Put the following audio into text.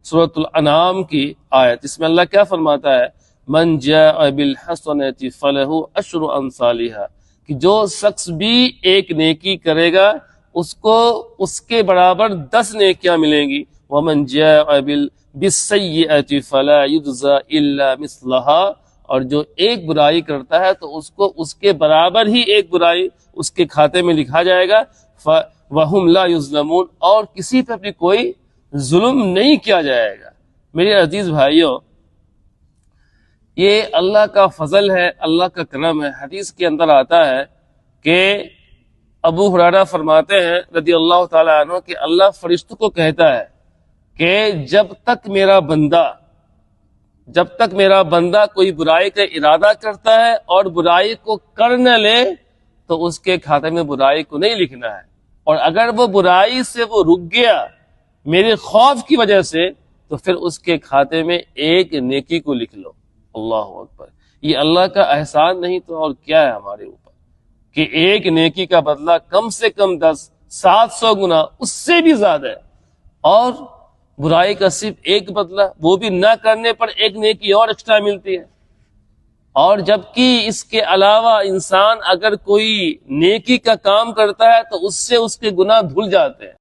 سورۃ الانعام کی آیت، اس میں اللہ کیا فرماتا ہے؟ من جاء بالحسنۃ فلہ عشر امثالھا، کہ جو شخص بھی ایک نیکی کرے گا اس کو اس کے برابر 10 نیکیاں ملیں گی۔ ومن جاء بالسیئۃ فلا یجزى الا مثلھا، اور جو ایک برائی کرتا ہے تو اس کو اس کے برابر ہی ایک برائی اس کے کھاتے میں لکھا جائے گا۔ وَهُمْ لَا يُظْلَمُونَ، اور کسی پہ بھی کوئی ظلم نہیں کیا جائے گا۔ میرے عزیز بھائیوں، یہ اللہ کا فضل ہے، اللہ کا کرم ہے۔ حدیث کے اندر آتا ہے کہ ابو ہریرہ فرماتے ہیں رضی اللہ تعالی عنہ کہ اللہ فرشتوں کو کہتا ہے کہ جب تک میرا بندہ کوئی برائی کا ارادہ کرتا ہے اور برائی کو کر نہ لے تو اس کے کھاتے میں برائی کو نہیں لکھنا ہے، اور اگر وہ برائی سے وہ رک گیا میرے خوف کی وجہ سے تو پھر اس کے کھاتے میں ایک نیکی کو لکھ لو۔ اللہ اکبر، یہ اللہ کا احسان نہیں تو اور کیا ہے ہمارے اوپر، کہ ایک نیکی کا بدلہ کم سے کم 700 گنا اس سے بھی زیادہ ہے، اور برائی کا صرف ایک بدلہ، وہ بھی نہ کرنے پر ایک نیکی اور ایکسٹرا ملتی ہے۔ اور جبکہ اس کے علاوہ انسان اگر کوئی نیکی کا کام کرتا ہے تو اس سے اس کے گناہ دھل جاتے ہیں۔